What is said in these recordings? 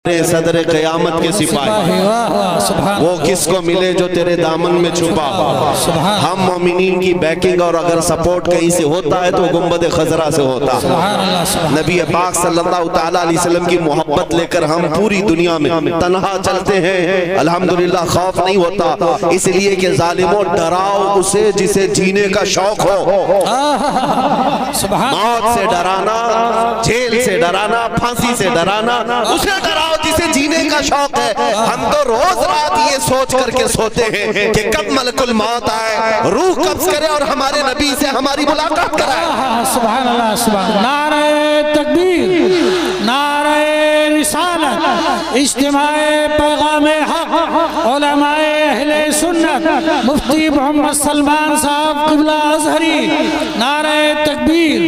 تیرے صدر قیامت کے سپاہی، وہ کس کو ملے جو تیرے دامن میں چھپا۔ ہم مومنین کی بیکنگ اور اگر سپورٹ کہیں سے ہوتا ہے تو گنبد خضرا سے ہوتا۔ نبی پاک صلی اللہ تعالیٰ علیہ وسلم کی محبت لے کر ہم پوری دنیا میں تنہا چلتے ہیں، الحمدللہ خوف نہیں ہوتا، اس لیے کہ ظالموں ڈراؤ اسے جسے جینے کا شوق ہو۔ موت سے ڈرانا، جیل سے ڈرانا، پھانسی سے ڈرانا، اسے ڈراؤ جسے جینے کا شوق ہے۔ ہم تو روز رات یہ سوچ کر کے سوتے ہیں کہ کب ملک الموت آئے، روح قبض کرے اور ہمارے نبی سے ہماری ملاقات کرائے۔ سبحان اللہ، سبحان اللہ، نعرہ تکبیر، نعرہ رسالت، اجتماع پیغام حق، علماء اہل سنت، مفتی محمد سلمان صاحب قبلہ ازہری، نعرہ تکبیر،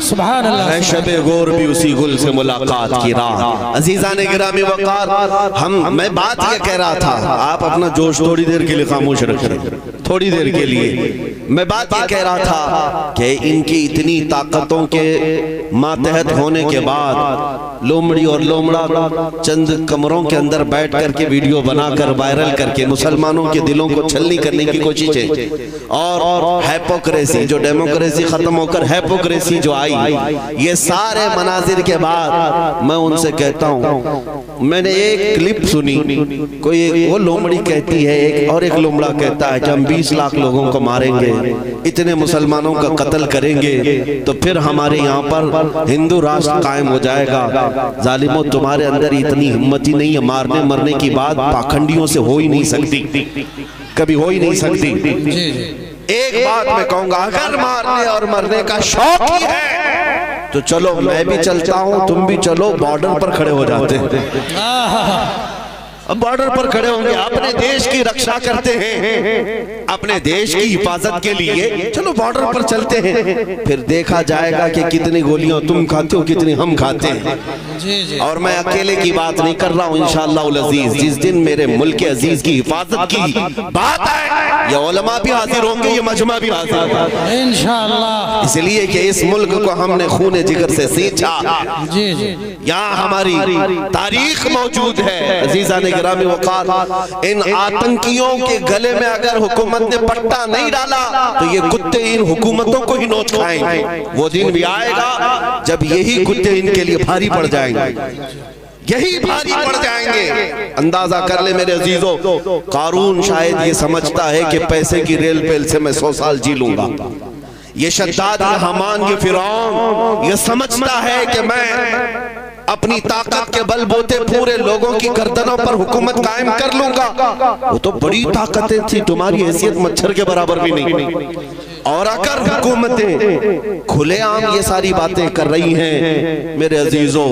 سبحان اللہ۔ ہے شب غور بھی اسی گل سے ملاقات کی راہ۔ عزیزان گرامی وقار، میں بات یہ کہہ رہا تھا، آپ اپنا جوش تھوڑی دیر کے لیے خاموش رکھیں، تھوڑی دیر کے لیے میں بات یہ کہہ رہا تھا کہ ان کی اتنی طاقتوں کے ماتحت ہونے کے بعد لومڑی اور لومڑا چند کمروں کے اندر بیٹھ کر کے ویڈیو بنا کر وائرل کر کے مسلمانوں کے دلوں کو چھلنی کرنے کی کوششیں، اور ہیپوکریسی جو ڈیموکریسی ختم ہو کر ہیپوکریسی جو آئی، یہ سارے مناظر کے بعد میں ان سے کہتا ہوں، میں نے ایک کلپ سنی، کوئی وہ لومڑی کہتی ہے اور ایک لومڑا کہتا ہے کہ ہم 20 لاکھ لوگوں کو ماریں گے، اتنے مسلمانوں کا قتل کریں گے تو پھر ہمارے یہاں پر ہندو راشٹر قائم ہو جائے گا۔ ظالموں، تمہارے اندر اتنی ہمت ہی نہیں ہے، مارنے مرنے کی بات پاکھنڈیوں سے ہو ہی نہیں سکتی، کبھی ہو ہی نہیں سکتی۔ ایک بات میں کہوں گا، اگر مارنے اور مرنے کا شوق ہی ہے تو چلو میں بھی چلتا ہوں، تم بھی چلو، بارڈر پر کھڑے ہو جاتے ہیں۔ اب بارڈر پر کھڑے ہوں گے، اپنے دیش کی رکشا کرتے ہیں، اپنے دیش کی حفاظت کے لیے چلو بارڈر پر چلتے ہیں، پھر دیکھا جائے گا کہ کتنی گولیاں تم کھاتے ہو، کتنی ہم کھاتے ہیں۔ اور میں اکیلے کی بات نہیں کر رہا ہوں، انشاءاللہ العزیز جس دن میرے ملک عزیز کی حفاظت کی بات آئے، یہ علماء بھی حاضر ہوں گے، یہ مجمع بھی حاضر ہوگا انشاءاللہ، اس لیے کہ اس ملک کو ہم نے خون جگر سے سینچا، یہاں ہماری تاریخ موجود ہے۔ عزیزان گرامی وقار، ان آتنکیوں کے گلے میں اگر حکومت نے پٹا نہیں ڈالا تو یہ کتے ان حکومتوں کو ہی نوچ کھائیں گے۔ وہ دن بھی آئے گا جب یہی کتے ان کے لیے بھاری پڑ جائیں گے، یہی بھاری پڑ جائیں گے۔ اندازہ کر لے میرے عزیزوں، قارون شاید یہ سمجھتا ہے کہ پیسے کی ریل پیل سے میں 100 سال جی لوں گا، یہ شداد، یہ حامان، یہ فرعون یہ سمجھتا ہے کہ میں اپنی طاقت کے بل بوتے پورے لوگوں کی گردنوں پر حکومت قائم کر لوں گا۔ وہ تو بڑی طاقتیں تھی، تمہاری حیثیت مچھر کے برابر بھی نہیں۔ اور اگر حکومتیں کھلے عام یہ ساری باتیں کر رہی ہیں میرے عزیزوں،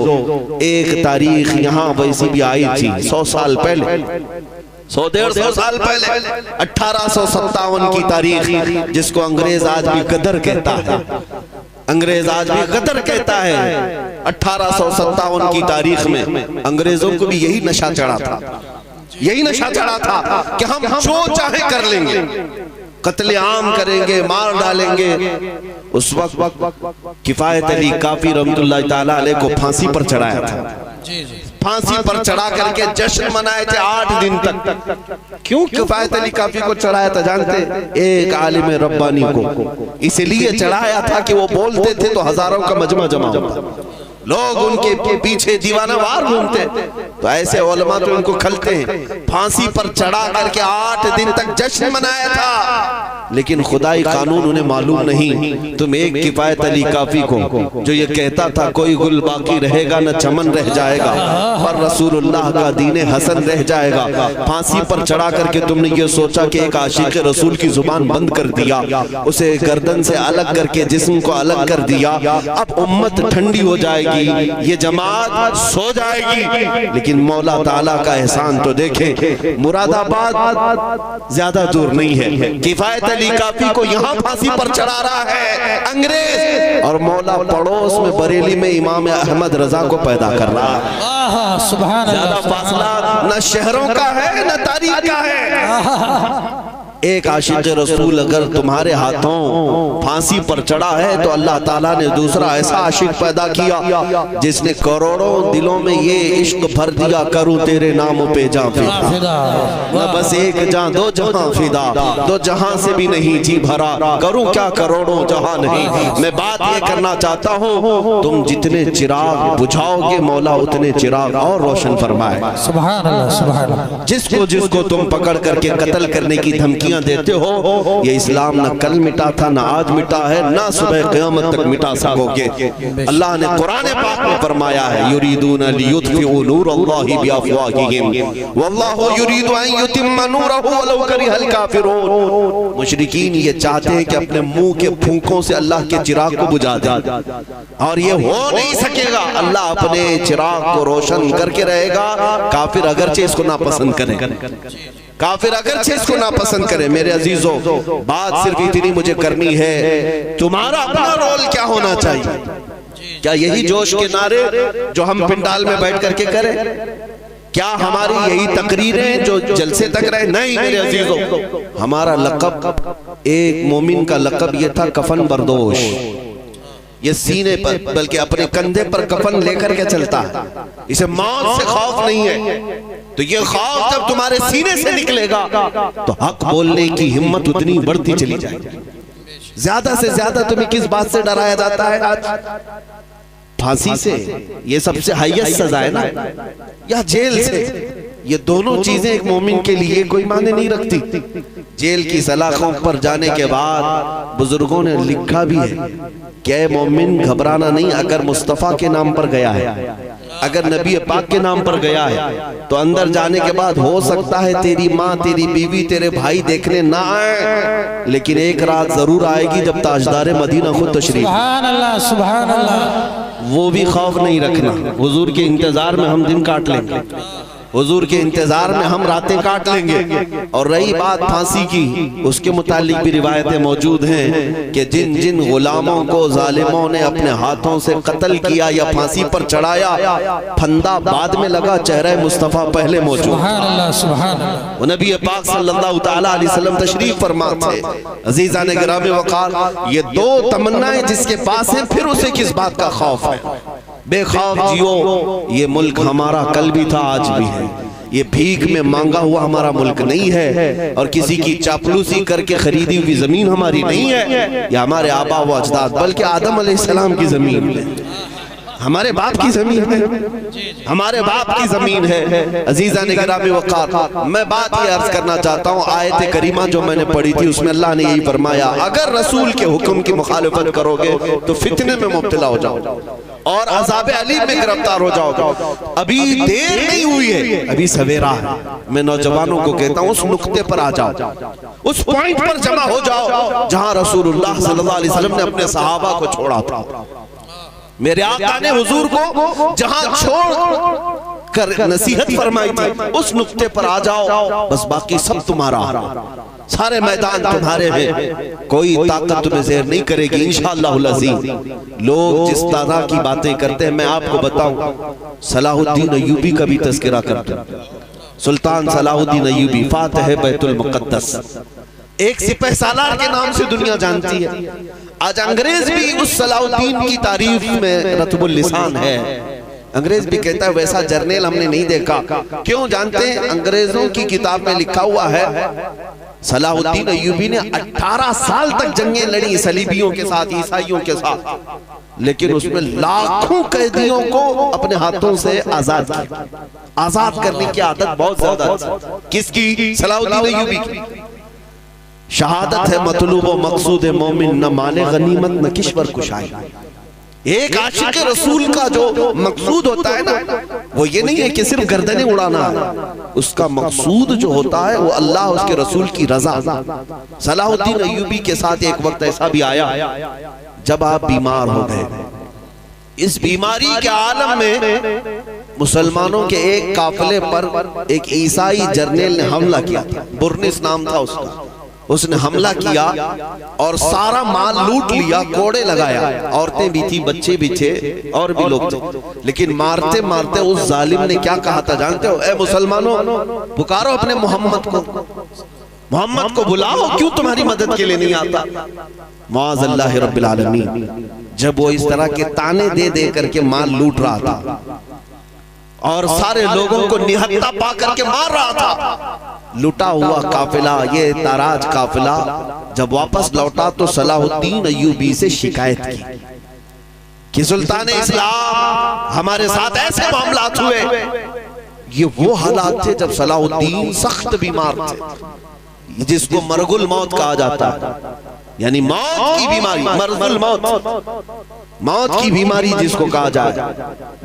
ایک تاریخ یہاں ویسی بھی آئی تھی 100 سال پہلے، 100-150 سال پہلے، 1857 کی تاریخ، جس کو انگریز آج بھی غدر کہتا ہے، انگریز آج بھی غدر کہتا ہے۔ 1857 کی تاریخ میں انگریزوں کو بھی یہی نشہ چڑھا تھا، یہی نشہ چڑھا تھا کہ ہم جو چاہے کر لیں گے، قتل عام کریں گے، مار ڈالیں گے۔ اس وقت کفایت علی کافی رحمت اللہ تعالیٰ علیہ کو پھانسی پر چڑھایا تھا، پھانسی پر چڑھا کر کے جشن منائے تھے 8 دن تک۔ کیوں کفایت علی کافی کو چڑھایا تھا جانتے؟ ایک عالم ربانی کو اس لیے چڑھایا تھا کہ وہ بولتے تھے تو ہزاروں کا مجمع جمع ہوتا، لوگ ان کے پیچھے دیوانہ وار گھومتے، تو ایسے علماء تو ان کو کھلتے ہیں۔ پھانسی پر چڑھا کر کے 8 دن تک جشن منایا تھا، لیکن خدائی قانون انہیں معلوم نہیں۔ تم ایک کفایت علی کافی کو جو یہ کہتا تھا کوئی گل باقی رہے گا نہ چمن رہ جائے گا، پر رسول اللہ کا دین حسن رہ جائے گا، پھانسی پر چڑھا کر کے تم نے یہ سوچا کہ ایک عاشق رسول کی زبان بند کر دیا، اسے گردن سے الگ کر کے جسم کو الگ کر دیا، اب امت ٹھنڈی ہو جائے گی، یہ جماعت سو جائے گی۔ لیکن مولا تعالیٰ کا احسان تو دیکھیں، مراد آباد زیادہ دور نہیں ہے، کفایت علی کافی کو یہاں پھانسی پر چڑھا رہا ہے انگریز، اور مولا پڑوس میں بریلی میں امام احمد رضا کو پیدا کر رہا ہے۔ زیادہ فاصلہ نہ شہروں کا ہے نہ تاریخ کا ہے۔ ایک عاشق رسول اگر تمہارے ہاتھوں پھانسی پر چڑھا ہے تو اللہ تعالیٰ نے دوسرا ایسا عاشق پیدا کیا جس نے کروڑوں دلوں میں یہ عشق بھر دیا، کروں تیرے نام پہ جاں فدا، نہ بس ایک جاں دو جہاں فدا، دو جہاں سے بھی نہیں جی بھرا، کروں کیا کروڑوں جہاں نہیں۔ میں بات یہ کرنا چاہتا ہوں تم جتنے چراغ بجھاؤ گے مولا اتنے چراغ اور روشن فرمائے۔ سبحان اللہ سبحان اللہ۔ جس کو تم پکڑ کر کے قتل کرنے کی دھمکی دیتے ہو، یہ اسلام نہ کل مٹا تھا نہ آج مٹا ہے نہ صبح قیامت تک مٹا سکو گے۔ اللہ نے قرآن پاک میں فرمایا ہے یریدون لیطفئوا نور اللہ بافواہہم واللہ یرید ان یتم نورہ ولو کرہ الکافرون۔ مشرکین یہ چاہتے ہیں کہ اپنے منہ کے پھونکوں سے اللہ کے چراغ کو بجھا دیں، اور یہ ہو نہیں سکے گا۔ اللہ اپنے چراغ کو روشن کر کے رہے گا، کافر اگرچہ اس کو ناپسند کریں، کافر اگرچہ اس کو ناپسند کرے۔ میرے عزیزوں، بات صرف اتنی مجھے کرنی ہے، تمہارا اپنا رول کیا ہونا چاہیے؟ کیا یہی جوش کے نعرے جو ہم پنڈال میں بیٹھ کر کے کریں؟ کیا ہماری یہی تقریریں جو جلسے تک رہے؟ نہیں میرے عزیزوں، ہمارا لقب، ایک مومن کا لقب یہ تھا کفن بردوش۔ یہ سینے پر بلکہ اپنے کندھے پر کفن لے کر کے چلتا ہے، اسے موت سے خوف نہیں ہے۔ تو یہ خوف جب تمہارے سینے سے نکلے گا تو حق بولنے کی ہمت اتنی بڑھتی چلی جائے گی۔ زیادہ سے زیادہ تمہیں کس بات سے ڈرایا جاتا ہے آج؟ پھانسی سے، یہ سب سے ہائیسٹ سزا ہے نا، یا جیل سے؟ یہ دونوں چیزیں ایک مومن کے لیے کوئی معنی نہیں رکھتی۔ جیل کی سلاخوں پر جانے کے بعد بزرگوں نے لکھا بھی ہے کہ اے مومن گھبرانا نہیں، اگر مصطفیٰ کے نام پر گیا ہے، اگر نبی پاک کے نام پر گیا ہے تو اندر جانے کے بعد ہو سکتا ہے تیری ماں، تیری بیوی، تیرے بھائی دیکھنے نہ آئیں، لیکن ایک رات ضرور آئے گی جب تاجدار مدینہ خود تشریف۔ سبحان اللہ سبحان اللہ۔ وہ بھی خوف نہیں رکھنا، حضور کے انتظار میں ہم دن کاٹ لیں گے، حضور کے انتظار میں ہم راتیں کاٹ لیں گے۔ اور رہی بات پھانسی کی، اس کے متعلق بھی روایتیں موجود ہیں کہ جن جن غلاموں کو ظالموں نے اپنے ہاتھوں سے قتل کیا یا پھانسی پر چڑھایا، پھندا بعد میں لگا، چہرہ مصطفیٰ پہلے موجود۔ سبحان اللہ سبحان اللہ۔ وہ نبی پاک صلی اللہ تعالیٰ علیہ وسلم تشریف فرما تھے۔ عزیزان گرامی وقار، یہ دو تمنائیں جس کے پاس ہیں، پھر اسے کس بات کا خوف ہے؟ بے خوف جیو، یہ ملک ہمارا کل بھی تھا آج بھی ہے، یہ بھیک میں مانگا ہوا ہمارا ملک نہیں ہے، اور کسی کی چاپلوسی کر کے خریدی ہوئی زمین ہماری نہیں ہے، یہ ہمارے آبا و اجداد بلکہ آدم علیہ السلام کی زمین ہے، ہمارے باپ کی زمین ہے، ہمارے باپ کی زمین ہے۔ عزیزان گرامی وقار، میں بات یہ عرض کرنا چاہتا ہوں، آیت کریمہ جو میں نے پڑھی تھی اس میں اللہ نے یہی فرمایا، اگر رسول کے حکم کی مخالفت کرو گے تو فتنے میں مبتلا ہو جاؤ اور عذاب علیم میں گرفتار ہو جاؤ گے۔ ابھی دیر نہیں ہوئی ہے، ابھی سویرا ہے۔ میں نوجوانوں کو کہتا ہوں اس نقطے پر آ جاؤ، اس پوائنٹ پر جمع ہو جاؤ جہاں رسول اللہ صلی اللہ علیہ وسلم نے اپنے صحابہ کو چھوڑا تھا۔ میرے آقا نے حضور کو جہاں چھوڑ کر نصیحت فرمائی تھی اس نقطے پر آ جاؤ، بس باقی سب تمہارا، سارے میدان تمہارے ہیں، کوئی طاقت تمہیں زیر نہیں کرے گی انشاءاللہ العظیم۔ لوگ جس طرح کی باتیں کرتے ہیں، میں آپ کو بتاؤں، صلاح الدین ایوبی کا بھی تذکرہ کرتے ہیں، سلطان صلاح الدین ایوبی فاتح بیت المقدس، ایک سپہ سالار کے نام سے دنیا جانتی ہے۔ آج انگریز بھی اس صلاح الدین کی تعریف میں رطب اللسان ہے، انگریز بھی کہتا ہے ویسا جرنیل ہم نے نہیں دیکھا۔ کیوں جانتے ہیں؟ انگریزوں کی کتاب میں لکھا ہوا ہے صلاح الدین ایوبی نے 18 سال تک جنگیں لڑی صلیبیوں کے ساتھ، عیسائیوں کے ساتھ، لیکن اس میں لاکھوں قیدیوں کو اپنے ہاتھوں سے آزاد کیا۔ آزاد کرنے کی عادت بہت زیادہ تھی۔ کس کی؟ صلاح الدین ایوبی کی۔ شہادت ہے مطلوب و مقصود مومن، نہ مانے غنیمت نہ کشور کشائی۔ ایک عاشق رسول کا جو مقصود ہوتا ہے نا، وہ یہ نہیں ہے کہ صرف گردنیں اڑانا، اس کا مقصود جو ہوتا ہے وہ اللہ اس کے رسول کی رضا۔ صلاح الدین ایوبی کے ساتھ ایک وقت ایسا بھی آیا جب آپ بیمار ہو گئے۔ اس بیماری کے عالم میں مسلمانوں کے ایک قافلے پر ایک عیسائی جرنیل نے حملہ کیا تھا، برنس نام تھا اس کا۔ اس نے حملہ کیا اور سارا مال لوٹ لیا، کوڑے لگایا، عورتیں بھی تھی، بچے بھی تھے اور بھی لوگ تھے، لیکن مارتے مارتے اس ظالم نے کیا کہا تھا جانتے ہو؟ اے مسلمانوں پکارو اپنے محمد کو، محمد کو بلاؤ، کیوں تمہاری مدد کے لیے نہیں آتا؟ معاذ اللہ رب العالمین، جب وہ اس طرح کے تانے دے دے کر کے مال لوٹ رہا تھا اور سارے لوگوں کو نہتا پا کر کے مار رہا تھا، لوٹا ہوا قافلہ، یہ تاراج قافلہ جب واپس لوٹا تو صلاح الدین ایوبی سے شکایت کی کہ سلطان اسلام ہمارے ساتھ ایسے معاملات ہوئے۔ یہ وہ حالات تھے جب صلاح الدین سخت بیمار تھے، جس کو مرگ الموت کہا جاتا ہے، یعنی موت کی بیماری، مرض الموت، موت کی بیماری جس کو کہا جائے۔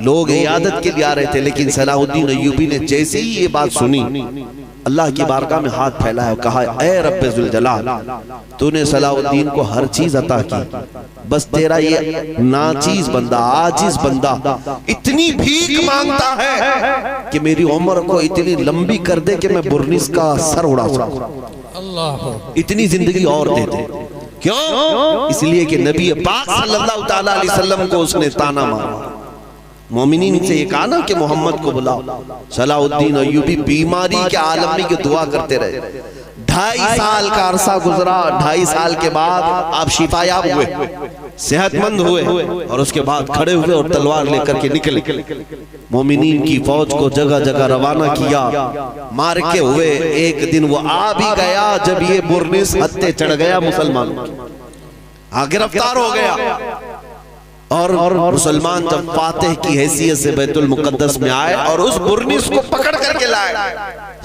لوگ عیادت کے لیے آ رہے تھے، لیکن صلاح الدین ایوبی نے جیسے ہی یہ بات سنی، اللہ کی بارگاہ میں ہاتھ پھیلایا اور کہا اے رب ذوالجلال، تو نے صلاح الدین کو ہر چیز عطا کی، بس تیرا یہ ناچیز بندہ، عاجز بندہ اتنی بھیک مانگتا ہے کہ میری عمر کو اتنی لمبی کر دے کہ میں برنس کا سر اڑا سکوں، اللہ اتنی زندگی اور دے دے۔ کیوں؟ اس لیے کہ نبی پاک صلی اللہ تعالیٰ علیہ وسلم کو اس نے تانا مارا۔ مومنین سے یہ کہا نا کہ محمد کو بلاؤ۔ صلاح الدین ایوبی بیماری کے عالم میں یہ دعا کرتے رہے، 2.5 سال کا عرصہ گزرا، 2.5 سال کے بعد آپ شفا یاب ہوئے، صحت مند ہوئے، اور اس کے بعد کھڑے ہوئے اور تلوار لے کر کے نکلے، مومنین کی فوج کو جگہ جگہ روانہ کیا، مار کے ہوئے۔ ایک دن وہ آ بھی گیا جب یہ برنس ہتھے چڑھ گیا مسلمانوں، گرفتار ہو گیا، اور مسلمان جب فاتح کی حیثیت سے بیت المقدس میں آئے اور اس برنس کو پکڑ کر کے لائے۔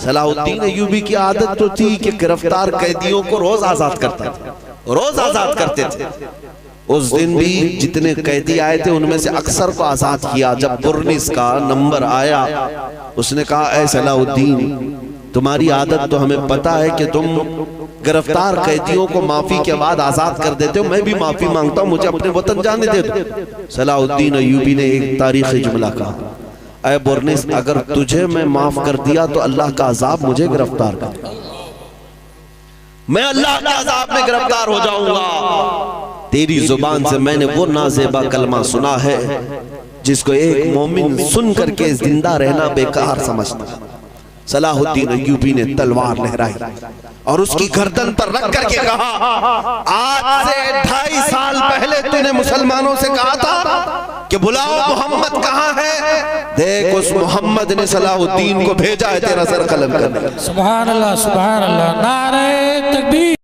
صلاح الدین ایوبی کی عادت تو تھی کہ گرفتار قیدیوں کو روز آزاد کرتا تھا، روز آزاد کرتے تھے۔ اس دن بھی جتنے قیدی آئے تھے ان میں سے اکثر کو آزاد کیا۔ جب برنس کا نمبر آیا، اس نے کہا اے صلاح الدین، تمہاری عادت تو ہمیں پتا ہے کہ تم گرفتار قیدیوں کو معافی کے بعد آزاد کر دیتے ہو، میں بھی معافی مانگتا ہوں، مجھے اپنے وطن جانے دے دو۔ صلاح الدین ایوبی نے ایک تاریخی جملہ کہا، اے برنس، اگر تجھے میں معاف کر دیا تو اللہ کا عذاب مجھے گرفتار کر، میں اللہ کے عذاب میں گرفتار ہو جاؤں گا۔ تیری زبان سے میں نے وہ نازیبا کلمہ سنا ہے جس کو ایک مومن سن کر کے زندہ رہنا بیکار سمجھتا۔ صلاح الدین ایوبی نے تلوار لہرائی اور اس کی گردن پر رکھ کر کے کہا، آج سے 2.5 سال پہلے تو نے مسلمانوں سے کہا تھا کہ بلاؤ محمد کہاں ہے، دیکھ اس محمد نے صلاح الدین کو بھیجا ہے تیرا سر قلم کرنے۔ سبحان اللہ، سبحان اللہ، نعرہ تکبیر۔